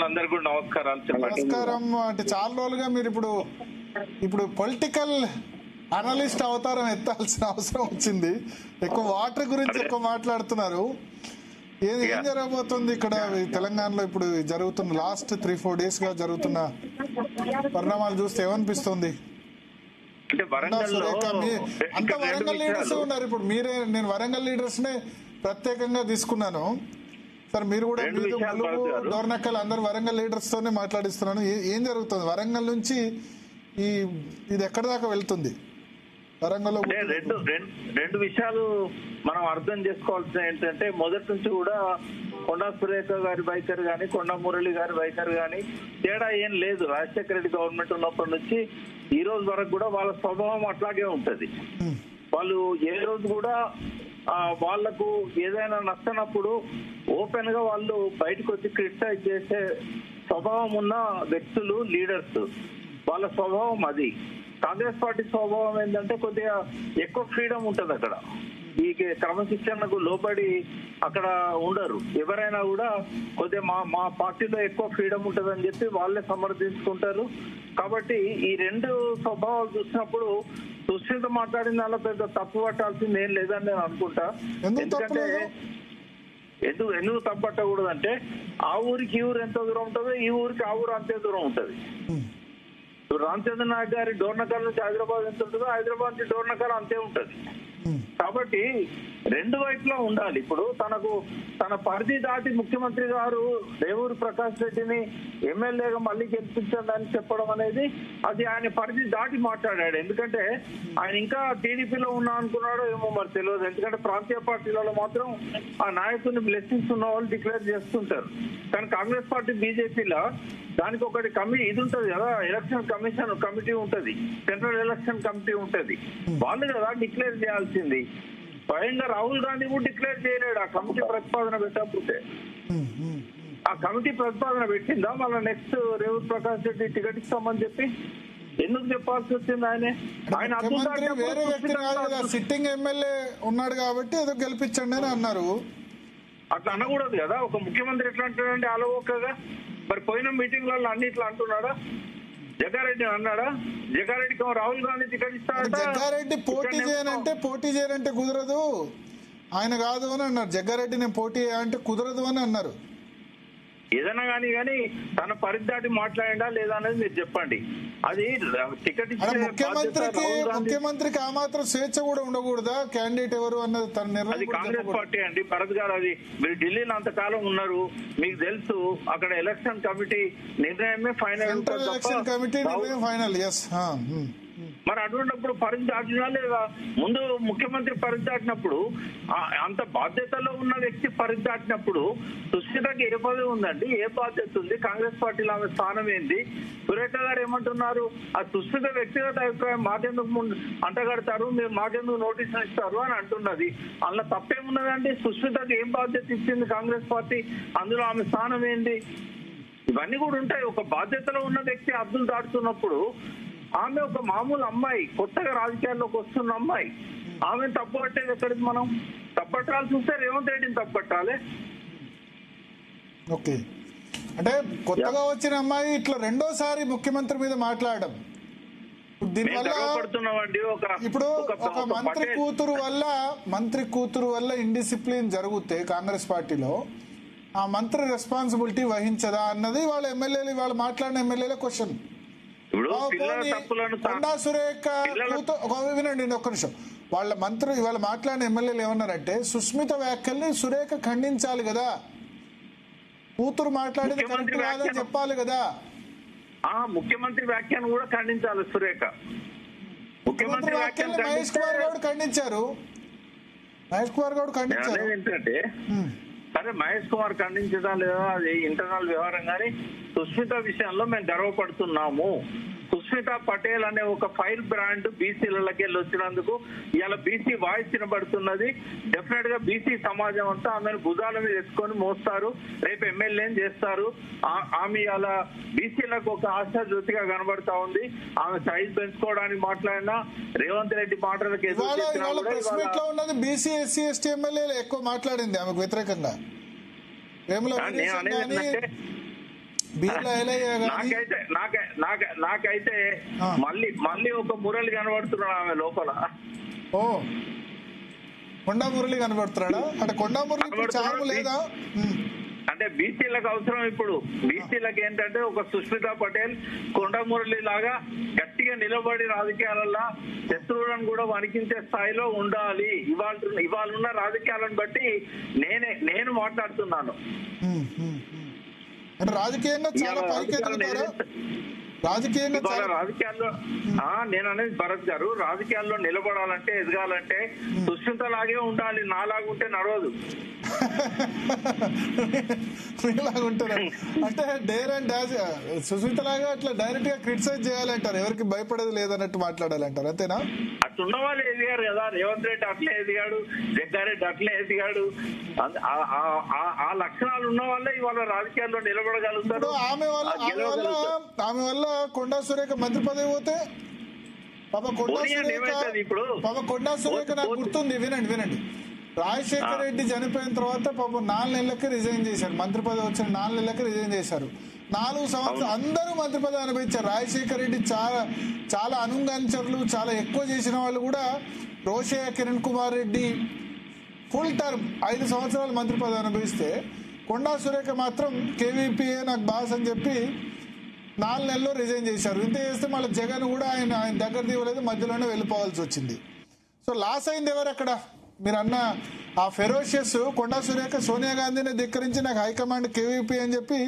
వాళ్ళందరికీ కూడా నమస్కారాలు. నమస్కారం. అంటే చాలా రోజులుగా మీరు ఇప్పుడు పొలిటికల్ అనలిస్ట్ అవతారం ఎత్తాల్సిన అవసరం వచ్చింది. ఎక్కువ వాటర్ గురించి ఎక్కువ మాట్లాడుతున్నారు. ఏం జరగబోతుంది ఇక్కడ తెలంగాణలో? ఇప్పుడు జరుగుతున్న లాస్ట్ 3-4 days గా జరుగుతున్న పరిణామాలు చూస్తే ఏమనిపిస్తుంది? అంత వరంగల్ లీడర్స్ ఉన్నారు. ఇప్పుడు నేను వరంగల్ లీడర్స్ నే ప్రత్యేకంగా తీసుకున్నాను సార్. మీరు కూడా డోర్నక్కల్ అందరు వరంగల్ లీడర్స్ తోనే మాట్లాడిస్తున్నాను. ఏం జరుగుతుంది వరంగల్ నుంచి? ఇది ఎక్కడి దాకా వెళ్తుంది? వరంగల్ రెండు విషయాలు మనం అర్థం చేసుకోవాల్సిన ఏంటంటే, మొదటి నుంచి కూడా కొండా సురేఖ గారి వైఖరి కానీ, కొండా మురళి గారి వైఖరి కానీ తేడా ఏం లేదు. రాజశేఖర రెడ్డి గవర్నమెంట్ ఉన్నప్పటి నుంచి ఈ రోజు వరకు కూడా వాళ్ళ స్వభావం అట్లాగే ఉంటది. వాళ్ళు ఏ రోజు కూడా వాళ్లకు ఏదైనా నచ్చనప్పుడు ఓపెన్ గా వాళ్ళు బయటకు వచ్చి క్రిటిసైజ్ చేసే స్వభావం ఉన్న వ్యక్తులు, లీడర్స్. వాళ్ళ స్వభావం అది. కాంగ్రెస్ పార్టీ స్వభావం ఏంటంటే కొద్దిగా ఎక్కువ ఫ్రీడమ్ ఉంటది అక్కడ. ఈ క్రమశిక్షణకు లోబడి అక్కడ ఉండరు. ఎవరైనా కూడా కొద్దిగా మా పార్టీలో ఎక్కువ ఫ్రీడమ్ ఉంటదని చెప్పి వాళ్ళే సమర్థించుకుంటారు. కాబట్టి ఈ రెండు స్వభావాలు చూసినప్పుడు సుశ్రీత మాట్లాడిన దానిలో పెద్ద తప్పు పట్టాల్సింది ఏం లేదని నేను అనుకుంటా. ఎందుకంటే ఎందుకు తప్పు పట్టకూడదంటే, ఆ ఊరికి ఈ ఊరు ఎంత దూరం ఉంటుందో ఈ ఊరికి ఆ ఊరు అంతే దూరం ఉంటది. రామచంద్ర నాయక్ గారి డోర్నకల్ నుంచి హైదరాబాద్ ఎంత ఉంటుందో హైదరాబాద్ నుంచి డోర్నకల్ అంతే ఉంటది. కాబట్టి రెండు వైపులా ఉండాలి. ఇప్పుడు తన పరిధి దాటి ముఖ్యమంత్రి గారు రేవూరి ప్రకాష్ రెడ్డిని ఎమ్మెల్యేగా మళ్ళీ గెలిపించండి అని చెప్పడం అనేది అది ఆయన పరిధి దాటి మాట్లాడాడు. ఎందుకంటే ఆయన ఇంకా టీడీపీలో ఉన్నా అనుకున్నాడో ఏమో మరి తెలియదు. ఎందుకంటే ప్రాంతీయ పార్టీలలో మాత్రం ఆ నాయకుడిని బ్లెస్సింగ్స్ ఉన్న వాళ్ళు డిక్లేర్ చేస్తుంటారు. కానీ కాంగ్రెస్ పార్టీ, బీజేపీలో దానికి ఒకటి ఇది ఉంటది కదా, ఎలక్షన్ కమిషన్ కమిటీ ఉంటది, సెంట్రల్ ఎలక్షన్ కమిటీ ఉంటది. వాళ్ళు కదా డిక్లేర్ చేయాల్సింది. స్వయంగా రాహుల్ గాంధీ కూడా డిక్లేర్ చేయలేడు. ఆ కమిటీ ప్రతిపాదన పెట్టకపోతే ఆ కమిటీ ప్రతిపాదన పెట్టిందా మళ్ళీ నెక్స్ట్ రేవూరి ప్రకాష్ రెడ్డి టికెట్ ఇస్తామని చెప్పి ఎందుకు చెప్పాల్సి వచ్చింది? ఆయన వేరే వ్యక్తి కాదు కదా, సిట్టింగ్ ఎమ్మెల్యే ఉన్నాడు కాబట్టి ఏదో గెలిపించండి అని అన్నారు. అట్లా అనకూడదు కదా. ఒక ముఖ్యమంత్రి ఎట్లా అంటాడంటే ఆలోకగా. మరి పోయిన మీటింగ్లలో అన్ని ఇట్లా అంటున్నాడా? జగ్గారెడ్డి అన్నాడా? జగ్గారెడ్డికి రాహుల్ గాంధీ టికెట్ ఇస్తాడు. జగ్గారెడ్డి పోటీ చేయనంటే కుదరదు, ఆయన కాదు అని అన్నారు. జగ్గారెడ్డి నేను పోటీ చేయాలంటే కుదరదు అని అన్నారు. ఏదైనా కానీ తన పరిధి దాటి మాట్లాడా లేదా అనేది మీరు చెప్పండి. అది టికెట్ ముఖ్యమంత్రికి ఆ మాత్రం స్వేచ్ఛ కూడా ఉండకూడదా? క్యాండిడేట్ ఎవరు అన్నది తన నిర్ణయం. అది కాంగ్రెస్ పార్టీ అండి భరత్ గారు. అది మీరు ఢిల్లీలో అంతకాలం ఉన్నారు, మీకు తెలుసు. అక్కడ ఎలక్షన్ కమిటీ నిర్ణయమే ఫైనల్. ఎలక్షన్ కమిటీ నిర్ణయం ఫైనల్. మరి అటువంటిప్పుడు పరిధి దాటినా లేదా? ముందు ముఖ్యమంత్రి పరిధి దాటినప్పుడు, అంత బాధ్యతలో ఉన్న వ్యక్తి పరిధి దాటినప్పుడు సుశ్రీతకి ఏ పదవి ఉందండి? ఏ బాధ్యత ఉంది? కాంగ్రెస్ పార్టీలో ఆమె స్థానం ఏంది? సురేఖ గారు ఏమంటున్నారు? ఆ సుశ్రీత వ్యక్తిగత అభిప్రాయం మాకెందుకు అంటగడతారు, మీరు మాకెందుకు నోటీసులు ఇస్తారు అని అంటున్నది. అందులో తప్పేమున్నదండి? సుశ్రీతకి ఏం బాధ్యత ఇచ్చింది కాంగ్రెస్ పార్టీ? అందులో ఆమె స్థానం ఏంది? ఇవన్నీ కూడా ఉంటాయి. ఒక బాధ్యతలో ఉన్న వ్యక్తి హద్దులు దాటుతున్నప్పుడు ఆమె ఒక మామూలు అమ్మాయి, కొత్తగా రాజకీయాల్లోకి వస్తున్న అమ్మాయి, ఆమె తప్పు పట్టేది ఎక్కడికి? మనం తప్పట్టాల్సి వస్తే రేవంత్ రెడ్డిని తప్పట్టాలి. ఓకే, అంటే కొత్తగా వచ్చిన అమ్మాయి ఇట్లా రెండోసారి ముఖ్యమంత్రి మీద మాట్లాడడం, దీనివల్ల ఇప్పుడు ఒక మంత్రి కూతురు వల్ల ఇండిసిప్లిన్ జరిగితే కాంగ్రెస్ పార్టీలో ఆ మంత్రి రెస్పాన్సిబిలిటీ వహించదా అన్నది వాళ్ళ ఎమ్మెల్యేలు, వాళ్ళు మాట్లాడిన ఎమ్మెల్యేల క్వశ్చన్. కొండా సురేఖ వినండి ఒక్క నిమిషం. వాళ్ళ మంత్రి ఇవాళ మాట్లాడిన ఎమ్మెల్యేలు ఏమన్నారంటే, సుస్మిత వ్యాఖ్యల్ని సురేఖ ఖండించాలి కదా, కూతురు మాట్లాడింది కరెక్ట్ కాదని చెప్పాలి కదా. ముఖ్యమంత్రి వ్యాఖ్యను కూడా ఖండించాలి సురేఖ. ముఖ్యమంత్రి వ్యాఖ్యల్ని మహేష్ కుమార్ గౌడ్ ఖండించారు. ఏంటంటే సరే, మహేష్ కుమార్ ఖండించదా లేదా అది ఇంటర్నల్ వ్యవహారం. కానీ సుస్మిత విషయంలో మేము గర్వపడుతున్నాము. సుస్మిత పటేల్ అనే ఒక ఫైర్ బ్రాండ్ బీసీలకి వెళ్ళి వచ్చినందుకు ఇవాళ బీసీ వాయిస్ వినబడుతున్నది. డెఫినెట్ గా బీసీ సమాజం అంతా ఆమెను భుజాల మీద ఎత్తుకొని మోస్తారు, రేపు ఎమ్మెల్యేని చేస్తారు. ఆమె అలా బీసీలకు ఒక ఆశాజ్యోతిగా కనబడతా ఉంది. ఆమె సైజ్ పెంచుకోవడానికి మాట్లాడినా రేవంత్ రెడ్డి మాటలకు ఎదురు బీసీ ఎస్సీ ఎస్టీ ఎమ్మెల్యేలు ఎక్కువ మాట్లాడింది ఆమెకు వ్యతిరేకంగా. నాకైతే మళ్ళీ ఒక మురళి కనబడుతున్నాడు ఆమె లోపల. ఓ కొండా మురళి కనబడుతున్నాడా? అంటే కొండా మురళి చావు లేదా? అంటే బీసీలకు అవసరం. ఇప్పుడు బీసీలకు ఏంటంటే ఒక సుష్మితా పటేల్, కొండా మురళి లాగా గట్టిగా నిలబడి రాజకీయాలలో శత్రువులను కూడా వణికించే స్థాయిలో ఉండాలి. ఇవాళ ఉన్న రాజకీయాలను బట్టి నేను మాట్లాడుతున్నాను. రాజకీయంగా చాలా రాజకీయాల్లో నేను అనేది భరత్ గారు, రాజకీయాల్లో నిలబడాలంటే ఎదగాలంటే సుష్మిత లాగే ఉండాలి. నాలాగుంటే నడవదు. అంటే డేర్ అండ్ డాష్ సుష్మిత లాగా అట్లా డైరెక్ట్ గా క్రిటిసైజ్ చేయాలంటారు, ఎవరికి భయపడేది లేదన్నట్టు మాట్లాడాలంటారు, అంతేనా? అట్లున్న వాళ్ళు ఎదిగారు కదా. రేవంత్ రెడ్డి అట్లే ఎదిగాడు, జగ్గారెడ్డి అట్లే ఎదిగాడు. ఆ లక్షణాలు ఉన్న వాళ్ళే ఇవాళ రాజకీయాల్లో నిలబడగలుగుతారు. ఆమె వల్ల కొండా సురేఖ మంత్రి పదవి పోతే కొండా సురేఖ నాకు గుర్తుంది. వినండి, రాజశేఖర రెడ్డి చనిపోయిన తర్వాత పాపం 4 నెలలకి రిజైన్ చేశారు. మంత్రి పదవి వచ్చిన 4 నెలలకి రిజైన్ చేశారు. 4 సంవత్సరాలు అందరూ మంత్రి పదవి అనుభవించారు. రాజశేఖర రెడ్డి చాలా అనుంగంచర్లు, చాలా ఎక్కువ చేసిన వాళ్ళు కూడా. రోషయ్య, కిరణ్ కుమార్ రెడ్డి ఫుల్ టర్మ్ 5 సంవత్సరాలు మంత్రి పదవి అనుభవిస్తే, కొండా సురేఖ మాత్రం కేవీపీఏ నాకు బాస్ అని చెప్పి 4 నెలల్లో రిజైన్ చేశారు. ఇంత చేస్తే మళ్ళీ జగన్ కూడా ఆయన దగ్గర తీయలేదు, మధ్యలోనే వెళ్ళిపోవాల్సి వచ్చింది. సో లాస్ అయింది ఎవరు అక్కడ? మీరు అన్న ఆ ఫెరోషియస్ కొండా సురేఖ సోనియా గాంధీని ధిక్కరించి నాకు హైకమాండ్ కేవీపీ అని చెప్పి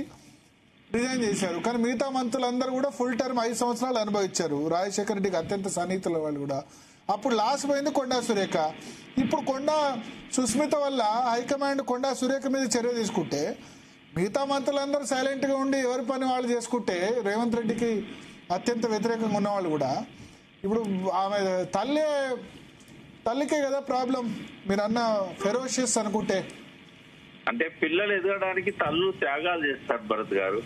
రిజైన్ చేశారు. కానీ మిగతా మంత్రులందరూ కూడా ఫుల్ టర్మ్ 5 సంవత్సరాలు అనుభవించారు. రాజశేఖర రెడ్డికి అత్యంత సన్నిహితుల వాళ్ళు కూడా. అప్పుడు లాస్ పోయింది కొండా సురేఖ. ఇప్పుడు సుస్మిత వల్ల హైకమాండ్ కొండా సురేఖ మీద చర్య తీసుకుంటే, మిగతా మంత్రులందరూ సైలెంట్ గా ఉండి ఎవరి పని వాళ్ళు చేసుకుంటే, రేవంత్ రెడ్డికి అత్యంత వ్యతిరేకంగా ఉన్నవాళ్ళు కూడా ఇప్పుడు ఆమె తల్లికే కదా ప్రాబ్లం. మీరు అన్న ఫెరోషియస్ అనుకుంటే, అంటే పిల్లలు ఎదగడానికి తల్లు త్యాగాలు చేస్తారు భరత్ గారు.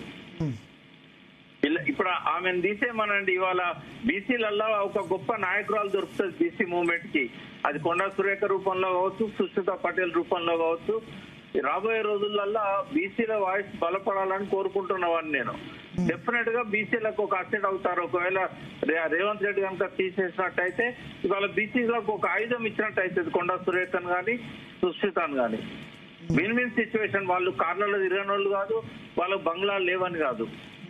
ఇప్పుడు ఆమెను తీసేమనండి, ఇవాళ బీసీలల్లో ఒక గొప్ప నాయకురాలు దొరుకుతుంది బీసీ మూవ్మెంట్ కి. అది కొండా సురేఖ రూపంలో కావచ్చు, సుష్మితా పటేల్ రూపంలో కావచ్చు. రాబోయే రోజులలో బీసీల వాయిస్ బలపడాలని కోరుకుంటున్నవాడిని నేను. డెఫినెట్ గా బీసీలకు ఒక అసెట్ అవుతారు. ఒకవేళ రేవంత్ రెడ్డి కనుక తీసేసినట్టయితే ఇవాళ బీసీలకు ఒక ఆయుధం ఇచ్చినట్టు అవుతుంది. కొండా సురేఖను కానీ సుష్మితను కానీ. Win situation. వాళ్ళు కార్లలో తిరగని వాళ్ళు కాదు, వాళ్ళకు బంగ్లాలు లేవని కాదు.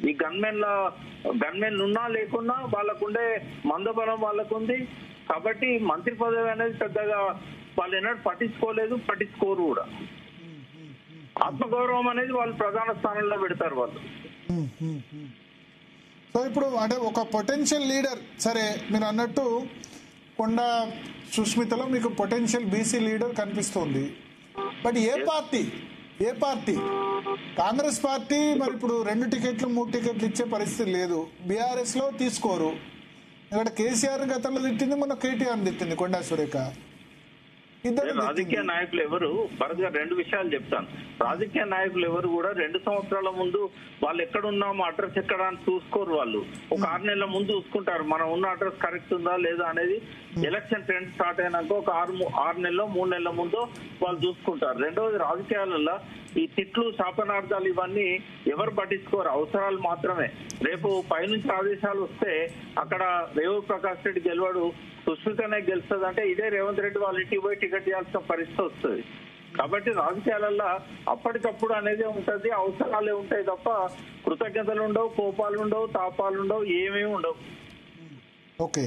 ఈ గన్మెన్లు ఉన్నా లేకున్నా వాళ్ళకుండే మందబలం వాళ్ళకుంది. కాబట్టి మంత్రి పదవి అనేది పెద్దగా వాళ్ళు ఎన్నడూ పట్టించుకోరు కూడా. ఆత్మగౌరవం అనేది వాళ్ళు ప్రధాన స్థానంలో పెడతారు వాళ్ళు. సో ఇప్పుడు అంటే ఒక పొటెన్షియల్ లీడర్, సరే మీరు అన్నట్టు కొండా సుష్మితలో మీకు పొటెన్షియల్ బీసీ లీడర్ కనిపిస్తుంది. But A party? Congress party మరి ఇప్పుడు 2 టికెట్లు 3 టికెట్లు ఇచ్చే పరిస్థితి లేదు. బీఆర్ఎస్ లో తీసుకోరు. ఇక్కడ కేసీఆర్ గతంలో తిట్టింది, మొన్న కేటీఆర్ తిట్టింది కొండా సురేఖ. రాజకీయ నాయకులు ఎవరు భరత్ గారు 2 విషయాలు చెప్తాను. రాజకీయ నాయకులు ఎవరు కూడా 2 సంవత్సరాల ముందు వాళ్ళు ఎక్కడున్నామో అడ్రస్ ఎక్కడ అని చూసుకోరు. వాళ్ళు ఒక 6 నెలల ముందు చూసుకుంటారు, మనం ఉన్న అడ్రస్ కరెక్ట్ ఉందా లేదా అనేది. ఎలక్షన్ ట్రెండ్ స్టార్ట్ అయినాక ఒక 6 నెలలో 3 నెలల ముందు వాళ్ళు చూసుకుంటారు. రెండవది, రాజకీయాలలో ఈ తిట్లు, శాపనార్థాలు ఇవన్నీ ఎవరు పట్టించుకోరు. అవసరాలు మాత్రమే. రేపు పైనుంచి ఆదేశాలు వస్తే అక్కడ రేవు ప్రకాష్ రెడ్డి గెలవడు, సుష్మితనే గెలుస్తుంది అంటే ఇదే రేవంత్ రెడ్డి వాళ్ళ ఇంటికి పోయి టికెట్ చేయాల్సిన పరిస్థితి వస్తుంది. కాబట్టి రాజకీయాలలో అప్పటికప్పుడు అనేది ఉంటది, అవసరాలే ఉంటాయి తప్ప కృతజ్ఞతలు ఉండవు, కోపాలు ఉండవు, తాపాలు ఉండవు, ఏమేమి ఉండవు. ఓకే.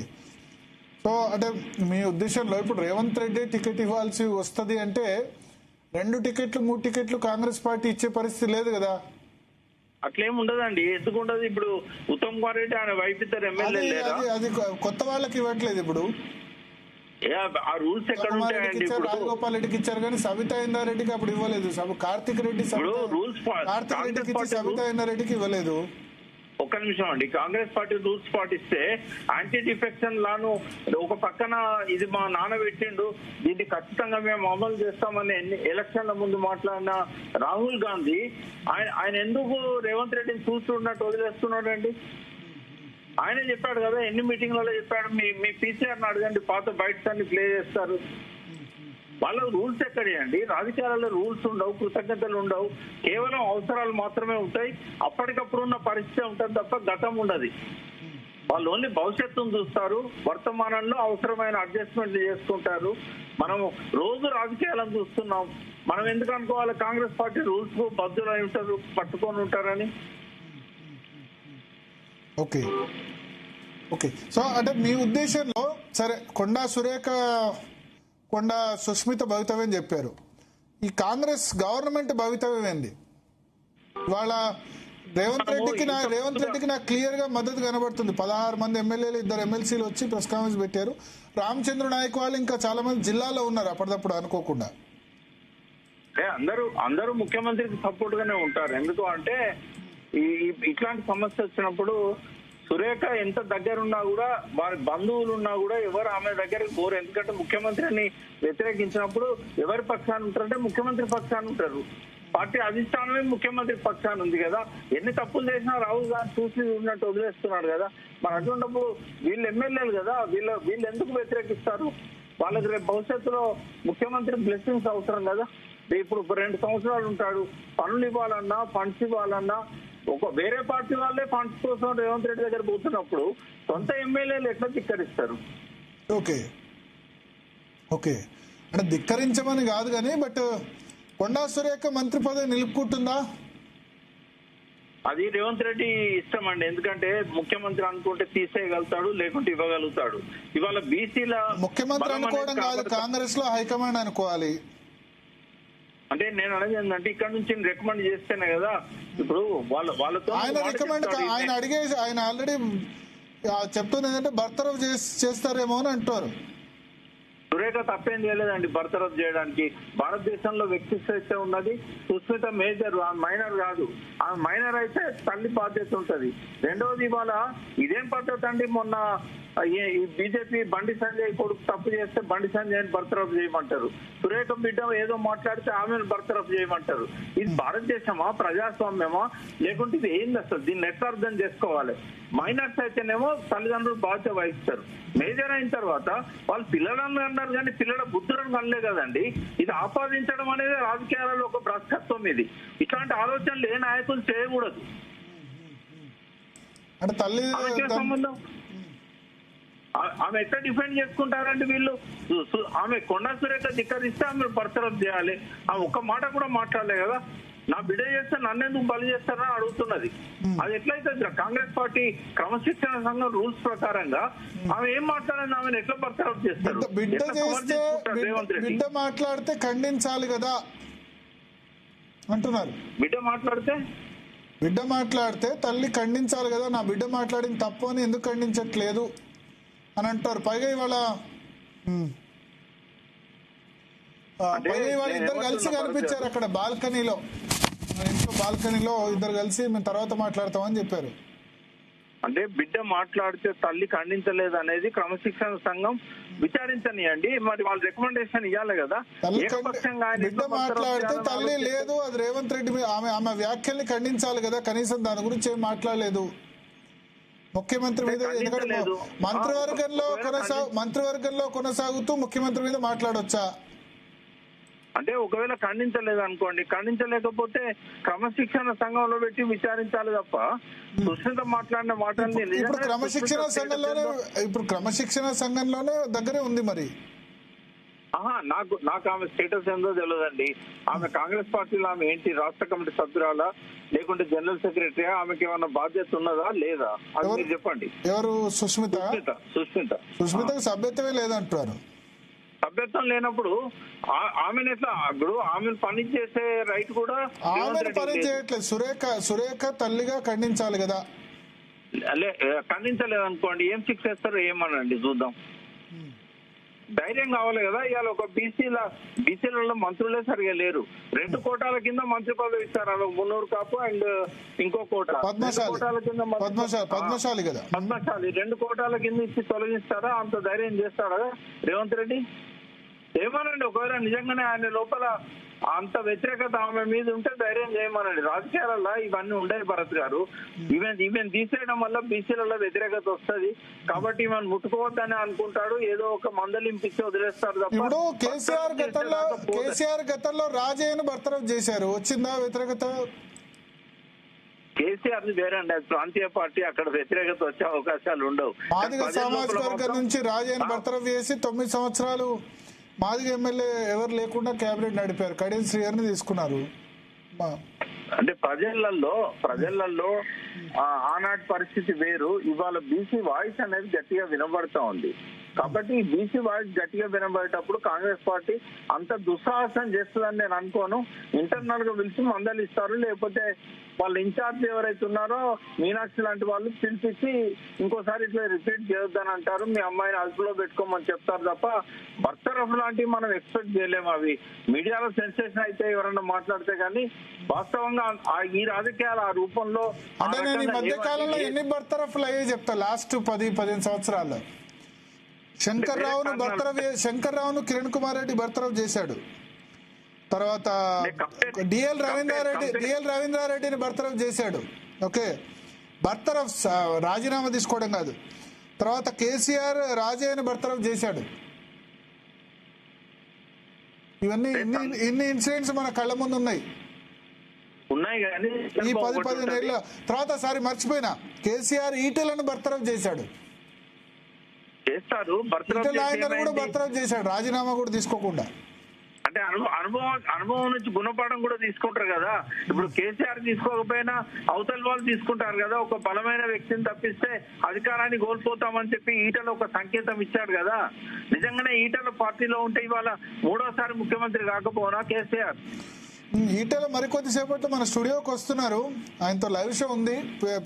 సో అంటే మీ ఉద్దేశంలో ఇప్పుడు రేవంత్ రెడ్డి టికెట్ ఇవ్వాల్సి వస్తుంది అంటే 2 టికెట్లు 3 టికెట్లు కాంగ్రెస్ పార్టీ ఇచ్చే పరిస్థితి లేదు కదా? అట్లేం ఉండదండి. ఎందుకు ఉండదు? ఇప్పుడు ఉత్తమ్ కుమార్ రెడ్డి ఆయన వైపు ఇద్దరు ఎమ్మెల్యే లేరా? అది కొత్త వాళ్ళకి ఇవ్వట్లేదు. ఇప్పుడు ఆ రూల్స్ ఎక్కడ ఉంటాయండి? రాజగోపాల్ రెడ్డికి ఇచ్చారు కానీ సబితా ఇందారెడ్డికి అప్పుడు ఇవ్వలేదు. కార్తిక్ రెడ్డికి సబితా ఇందారెడ్డికి ఇవ్వలేదు. ఒక్క నిమిషం అండి. కాంగ్రెస్ పార్టీ రూల్స్ పాటిస్తే యాంటీ డిఫెక్షన్ లాను ఒక పక్కన ఇది మా నాన్న పెట్టిండు, దీన్ని ఖచ్చితంగా మేము అమలు చేస్తామని ఎలక్షన్ల ముందు మాట్లాడిన రాహుల్ గాంధీ ఆయన ఎందుకు రేవంత్ రెడ్డిని చూస్తున్నట్టు వదిలేస్తున్నాడండి? ఆయనే చెప్పాడు కదా, ఎన్ని మీటింగ్లలో చెప్పాడు. మీ పీసీఆర్ని అడగండి, పాత బైట్స్ అన్ని ప్లే చేస్తారు. వాళ్ళ రూల్స్ ఎక్కడేయండి? రాజకీయాలలో రూల్స్ ఉండవు, కృతజ్ఞతలు ఉండవు, కేవలం అవసరాలు మాత్రమే ఉంటాయి. అప్పటికప్పుడు ఉన్న పరిస్థితి ఉంటుంది తప్ప గతం ఉండదు. వాళ్ళు ఓన్లీ భవిష్యత్తును చూస్తారు, వర్తమానంలో అవసరమైన అడ్జస్ట్మెంట్లు చేసుకుంటారు. మనం రోజు రాజకీయాలను చూస్తున్నాం. మనం ఎందుకు అనుకోవాలి కాంగ్రెస్ పార్టీ రూల్స్ బద్దులై ఉంటారు, పట్టుకొని ఉంటారని? Okay okay. సో అంటే మీ ఉద్దేశంలో సరే కొండా సురేఖ, కొండా సుస్మిత భవితవ్యం చెప్పారు. ఈ కాంగ్రెస్ గవర్నమెంట్ భవితవ్యం ఏంది? వాళ్ళ రేవంత్ రెడ్డికి నాకు క్లియర్ గా మద్దతు కనబడుతుంది. 16 మంది ఎమ్మెల్యేలు, 2 ఎమ్మెల్సీలు వచ్చి ప్రెస్ కాన్ఫరెన్స్ పెట్టారు. రామచంద్ర నాయక్ వాళ్ళు ఇంకా చాలా మంది జిల్లాలో ఉన్నారు అప్పటిదప్పుడు అనుకోకుండా. అందరూ ముఖ్యమంత్రికి సపోర్ట్ గానే ఉంటారు. ఎందుకు అంటే ఇట్లాంటి సమస్య వచ్చినప్పుడు సురేఖ ఎంత దగ్గరున్నా కూడా, వారి బంధువులు ఉన్నా కూడా ఎవరు ఆమె దగ్గరికి పోరు. ఎందుకంటే ముఖ్యమంత్రిని వ్యతిరేకించినప్పుడు ఎవరి పక్షాన్ని ఉంటారంటే ముఖ్యమంత్రి పక్షాన్ని ఉంటారు. పార్టీ అధిష్టానమే ముఖ్యమంత్రి పక్షాన్ని ఉంది కదా. ఎన్ని తప్పులు చేసినా రాహుల్ గాంధీ చూసి ఉన్నట్టు వదిలేస్తున్నాడు కదా. మరి అటువంటిప్పుడు వీళ్ళు ఎమ్మెల్యేలు కదా, వీళ్ళు ఎందుకు వ్యతిరేకిస్తారు? వాళ్ళకి రేపు భవిష్యత్తులో ముఖ్యమంత్రి బ్లెస్సింగ్స్ అవసరం కదా. ఇప్పుడు 2 సంవత్సరాలు ఉంటాడు, పనులు ఇవ్వాలన్నా, ఫండ్స్ ఇవ్వాలన్నా, వేరే పార్టీ వాళ్ళే ఫండ్స్ కోసం రేవంత్ రెడ్డి దగ్గర పోతున్నప్పుడు సొంత ఎమ్మెల్యేలు ఎట్లా ధిక్కరిస్తారు? ఓకే ఓకే, అంటే ధిక్కరించమని కాదు కానీ, బట్ కొండా సురేఖ మంత్రి పదవి నిలుపుకుంటుందా? అది రేవంత్ రెడ్డి ఇష్టం అండి. ఎందుకంటే ముఖ్యమంత్రి అనుకుంటే తీసేయగలుగుతాడు, లేకుంటే ఇవ్వగలుగుతాడు. ఇవాళ బీసీల ముఖ్యమంత్రి అనుకోవడం కాదు, కాంగ్రెస్ లో హైకమాండ్ అనుకోవాలి. అంటే నేను అనేది ఏంటంటే ఇక్కడ నుంచి రికమెండ్ చేస్తేనే కదా. ఇప్పుడు వాళ్ళతో ఆయన ఆల్రెడీ చెప్తుంది ఏంటంటే బర్తరఫ్ చేస్తారేమో అని అంటారు. సురేఖ తప్పేం చేయలేదండి బర్తరఫ్ చేయడానికి. భారతదేశంలో వ్యక్తి స్వేచ్ఛ ఉన్నది. సుస్మిత మేజర్, ఆ మైనర్ కాదు. ఆ మైనర్ అయితే తల్లి బాధ్యత ఉంటది. రెండవది ఇవాళ ఇదేం పద్ధతి అండి? మొన్న బీజేపీ బండి సంజయ్ కొడుకు తప్పు చేస్తే బండి సంజయ్ బర్తరఫ్ చేయమంటారు. సురేఖ బిడ్డ ఏదో మాట్లాడితే ఆమెను బర్తరఫ్ చేయమంటారు. ఇది భారతదేశమా, ప్రజాస్వామ్యమా, లేకుంటే ఇది ఏంది అసలు? దీన్ని ఎట్లా అర్థం చేసుకోవాలి? మైనర్స్ అయితేనేమో తల్లిదండ్రులు బాధ్యత వహిస్తారు. మేజర్ అయిన తర్వాత వాళ్ళు పిల్లలను అన్నారు కానీ పిల్లల బుద్ధులను అనలే కదండి. ఇది ఆపాదించడం అనేది రాజకీయాలలో ఒక భ్రష్టత్వం. ఇది ఇట్లాంటి ఆలోచనలు ఏ నాయకులు చేయకూడదు. అంటే తల్లి సంబంధం ఆమె ఎట్లా డిఫెండ్ చేసుకుంటారంటే వీళ్ళు. ఆమె కొండా సురేఖ ధిక్కరిస్తే ఆమె బర్తరఫ్ చేయాలి. ఆమె ఒక్క మాట కూడా మాట్లాడలే కదా. నా బిడ్డ చేస్తే నన్నెందుకు బలి చేస్తారని అడుగుతున్నది. అది ఎట్లయితే కాంగ్రెస్ పార్టీ క్రమశిక్షణ సంఘం రూల్స్ ప్రకారంగా ఆమె ఏం మాట్లాడింది, ఆమెను ఎట్లా బర్తరఫ్ చేస్తారు? బిడ్డ మాట్లాడితే ఖండించాలి కదా అంటున్నారు. బిడ్డ మాట్లాడితే తల్లి ఖండించాలి కదా. నా బిడ్డ మాట్లాడింది తప్పు అని ఎందుకు ఖండించట్లేదు అని అంటారు. పైగా ఇవాళ ఇద్దరు కలిసి కనిపించారు అక్కడ బాల్కనీలో, ఇంట్లో బాల్కనీలో ఇద్దరు కలిసి మేము తర్వాత మాట్లాడతామని చెప్పారు. అంటే బిడ్డ మాట్లాడితే తల్లి ఖండించలేదు అనేది క్రమశిక్షణ సంఘం విచారించనియండి. మరి వాళ్ళు రికమెండేషన్ ఇవ్వాలి కదా. బిడ్డ మాట్లాడితే తల్లి లేదు, అది రేవంత్ రెడ్డి ఆమె వ్యాఖ్యల్ని ఖండించాలి కదా. కనీసం దాని గురించి ఏం మాట్లాడలేదు ముఖ్యమంత్రి మీద. ఎందుకంటే మంత్రివర్గంలో కొనసాగుతూ ముఖ్యమంత్రి మీద మాట్లాడొచ్చా? అంటే ఒకవేళ ఖండించలేదు అనుకోండి, ఖండించలేకపోతే క్రమశిక్షణ సంఘంలో పెట్టి విచారించాలి తప్ప సుస్మిత మాట్లాడిన మాటల్ని ఇప్పుడు క్రమశిక్షణ సంఘంలోనే దగ్గరే ఉంది. మరి నాకు ఆమె స్టేటస్ ఏందో తెలియదండి. ఆమె కాంగ్రెస్ పార్టీలో ఆమె ఏంటి, రాష్ట్ర కమిటీ సభ్యురాలా లేకుంటే జనరల్ సెక్రటరీ? ఆమెకి ఏమన్నా బాధ్యత ఉన్నదా లేదా అది మీరు చెప్పండి. ఎవరు? సుస్మితకు సభ్యత్వమే లేదంటారు. సభ్యత్వం లేనప్పుడు ఆమెను ఎట్లా, ఇప్పుడు ఆమెను పని చేసే రైట్ కూడా ఆమెను పని చేయట్లేదు. సురేఖ తల్లిగా ఖండించాలి కదా. ఖండించలేదు అనుకోండి, ఏం శిక్ష చేస్తారో ఏమనండి చూద్దాం. ధైర్యం కావాలి కదా. ఇవాళ ఒక బీసీలలో మంత్రులే సరిగా లేరు. 2 కోటాల కింద మంత్రి పదవి ఇస్తారు. అలా 300 కాపు అండ్ ఇంకో కోట కోటాల కింద పద్మశాలి కదా. 2 కోటాల కింద ఇచ్చి తొలగిస్తారా? అంత ధైర్యం చేస్తాడా రేవంత్ రెడ్డి? ఏమోనండి, ఒకవేళ నిజంగానే ఆయన లోపల అంత వ్యతిరేకత ఆమె మీద ఉంటే ధైర్యం చేయమనండి. రాజకీయాలలో ఇవన్నీ ఉండవు భరత్ గారు. ఈవెన్ తీసేయడం వల్ల బీసీలలో వ్యతిరేకత వస్తుంది కాబట్టి ఈమెను ముట్టుకోవద్దని అనుకుంటాడు. ఏదో ఒక మందలింపిచ్చి వదిలేస్తారు తప్ప. ఇప్పుడు కేసీఆర్ గతంలో రాజయ్యను బర్తరఫ్ చేశారు, వచ్చిందా వ్యతిరేకత? కేసీఆర్ వేరే అండి, అది ప్రాంతీయ పార్టీ, అక్కడ వ్యతిరేకత వచ్చే అవకాశాలు ఉండవు. మాదిగ సామాజిక వర్గం నుంచి రాజయ్యను బర్తరఫ్ చేసి 9 సంవత్సరాలు మాదిగ ఎమ్మెల్యే ఎవరు లేకుండా కేబినెట్ నడిపారు, కడియం శ్రీహరిని తీసుకున్నారు. అంటే ప్రజలలో ఆనాటి పరిస్థితి వేరు. ఇవాళ బీసీ వాయిస్ అనేది గట్టిగా వినబడతా ఉంది. కాబట్టి బీసీ వాయిస్ గట్టిగా వినబడేటప్పుడు కాంగ్రెస్ పార్టీ అంత దుస్సాహసం చేస్తుందని నేను అనుకోను. ఇంటర్నల్ గా పిలిచి మందలిస్తారు, లేకపోతే వాళ్ళ ఇన్ఛార్జ్ ఎవరైతే ఉన్నారో మీనాక్షి లాంటి వాళ్ళు పిలిపించి ఇంకోసారి ఇట్లా రిపీట్ చేయొద్దని అంటారు, మీ అమ్మాయిని అదుపులో పెట్టుకోమని చెప్తారు తప్ప బర్తరఫ్ లాంటివి మనం ఎక్స్పెక్ట్ చేయలేము. అవి మీడియాలో సెన్సేషన్ అయితే ఎవరన్నా మాట్లాడితే కానీ వాస్తవంగా ఈ రాజకీయాలు ఆ రూపంలో. అంటే నేను ఈ మధ్య కాలంలో ఎన్ని బర్తరఫ్లు అయ్యే చెప్తా, లాస్ట్ 10-15 సంవత్సరాల్లో శంకర్రావును కిరణ్ కుమార్ రెడ్డి బర్తరఫ్ చేశాడు. తర్వాత డిఎల్ రవీంద్రారెడ్డిని బర్తరఫ్ చేశాడు. ఓకే, బర్తరఫ్ రాజీనామా తీసుకోవడం కాదు. తర్వాత కేసీఆర్ రాజయ్యని బర్తరఫ్ చేశాడు. ఇవన్నీ ఇన్ని ఇన్సిడెంట్స్ మన కళ్ళ ముందు ఉన్నాయి కానీ ఈ 10-15 ఏళ్ళ తర్వాత. సారి మర్చిపోయినా, కేసీఆర్ ఈటెలను బర్తరఫ్ చేశాడు, కూడా బర్తరఫ్ చేశాడు, రాజీనామా కూడా తీసుకోకుండా. అంటే అనుభవం నుంచి గుణపాఠం కూడా తీసుకుంటారు కదా. ఇప్పుడు కేసీఆర్ తీసుకోకపోయినా అవతల వాళ్ళు తీసుకుంటారు కదా. ఒక బలమైన వ్యక్తిని తప్పిస్తే అధికారాన్ని కోల్పోతామని చెప్పి ఈటల ఒక సంకేతం ఇచ్చాడు కదా. నిజంగానే ఈటల పార్టీలో ఉంటే ఇవాళ 3వ ముఖ్యమంత్రి కాకపోనా కేసీఆర్? ఈటల మరికొద్ది సేపట్లో మన స్టూడియోకి వస్తున్నారు, ఆయనతో లైవ్ షో ఉంది,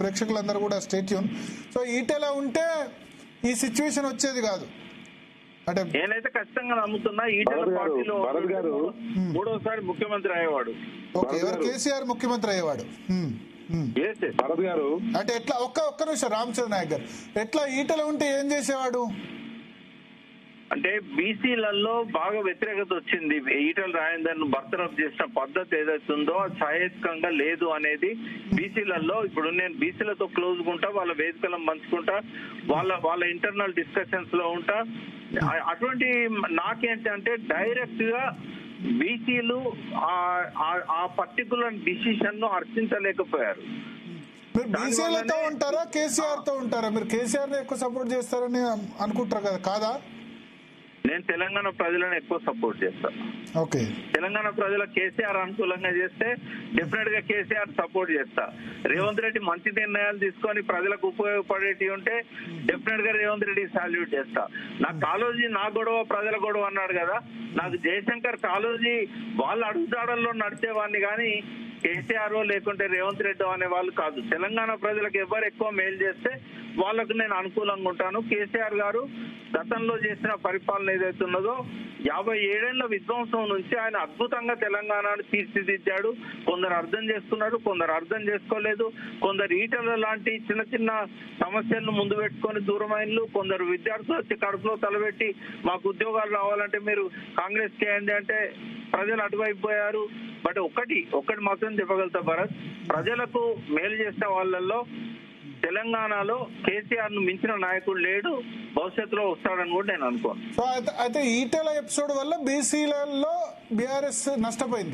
ప్రేక్షకులందరూ కూడా స్టే ట్యూన్. సో ఈటల ఉంటే ఈ సిచ్యువేషన్ వచ్చేది కాదు. అంటే నేనైతే ఖచ్చితంగా నమ్ముతున్నా ఈటల పార్టీలో 3వ ముఖ్యమంత్రి అయ్యేవాడు. కేసీఆర్ ముఖ్యమంత్రి అయ్యేవాడు. అంటే ఎట్లా ఒక్క నిమిషం రామచంద్ర నాయక్ గారు, ఎట్లా ఈటల ఉంటే ఏం చేసేవాడు? అంటే బీసీలలో బాగా వ్యతిరేకత వచ్చింది. ఈటల రాజేందర్ ను బర్తరఫ్ చేసిన పద్ధతి ఏదైతుందో అది సహేతుకంగా లేదు అనేది బీసీలలో. ఇప్పుడు నేను బీసీలతో క్లోజ్ ఉంటా, వాళ్ళ వేదికలను పంచుకుంటా, వాళ్ళ ఇంటర్నల్ డిస్కషన్స్ లో ఉంటా. అటువంటి నాకేంటంటే డైరెక్ట్ గా బీసీలు ఆ పర్టికులర్ డిసిషన్ ను అర్థించలేకపోయారు. మీరు బీసీలతో ఉంటారా కేసీఆర్ తో ఉంటారా? మీరు కేసీఆర్ ని ఎక్కువ సపోర్ట్ చేస్తారని అనుకుంటారు కదా, కాదా? నేను తెలంగాణ ప్రజలను ఎక్కువ సపోర్ట్ చేస్తాను. ఓకే, తెలంగాణ ప్రజల కేసీఆర్ అనుకూలంగా చేస్తే డెఫినెట్ గా కేసీఆర్ సపోర్ట్ చేస్తా. రేవంత్ రెడ్డి మంచి నిర్ణయాలు తీసుకొని ప్రజలకు ఉపయోగపడేటి ఉంటే డెఫినెట్ గా రేవంత్ రెడ్డి సాల్యూట్ చేస్తా. నా కాలోజీ నా గొడవ ప్రజల గొడవ అన్నాడు కదా, నాకు జయశంకర్ కాలోజీ వాళ్ళ అడుగుదాడల్లో నడిచేవాడిని కానీ కేసీఆర్ లేకుంటే రేవంత్ రెడ్డి అనే వాళ్ళు కాదు. తెలంగాణ ప్రజలకు ఎవరు ఎక్కువ మేలు చేస్తే వాళ్లకు నేను అనుకూలంగా ఉంటాను. కేసీఆర్ గారు గతంలో చేసిన పరిపాలన ఏదైతే ఉన్నదో 57 ఏళ్ల విధ్వంసం నుంచి ఆయన అద్భుతంగా తెలంగాణను తీర్చిదిద్దాడు. కొందరు అర్థం చేసుకున్నారు, కొందరు అర్థం చేసుకోలేదు. కొందరు ఈటల లాంటి చిన్న చిన్న సమస్యలను ముందు పెట్టుకొని దూరమైనలు, కొందరు విద్యార్థులు వచ్చి కడుపులో తలబెట్టి మాకు ఉద్యోగాలు రావాలంటే మీరు కాంగ్రెస్ చేయండి అంటే ప్రజలు అటువైపోయారు. బట్ ఒకటి మాత్రం చెప్పగలుగుతా భరత్, ప్రజలకు మేలు చేసిన వాళ్ళల్లో తెలంగాణలో కేసీఆర్ ను మించిన నాయకుడు లేడు, భవిష్యత్తులో వస్తాడని కూడా నేను అనుకోను. అయితే ఈటెల ఎపిసోడ్ వల్ల బీసీలలో బీఆర్ఎస్ నష్టపోయింది.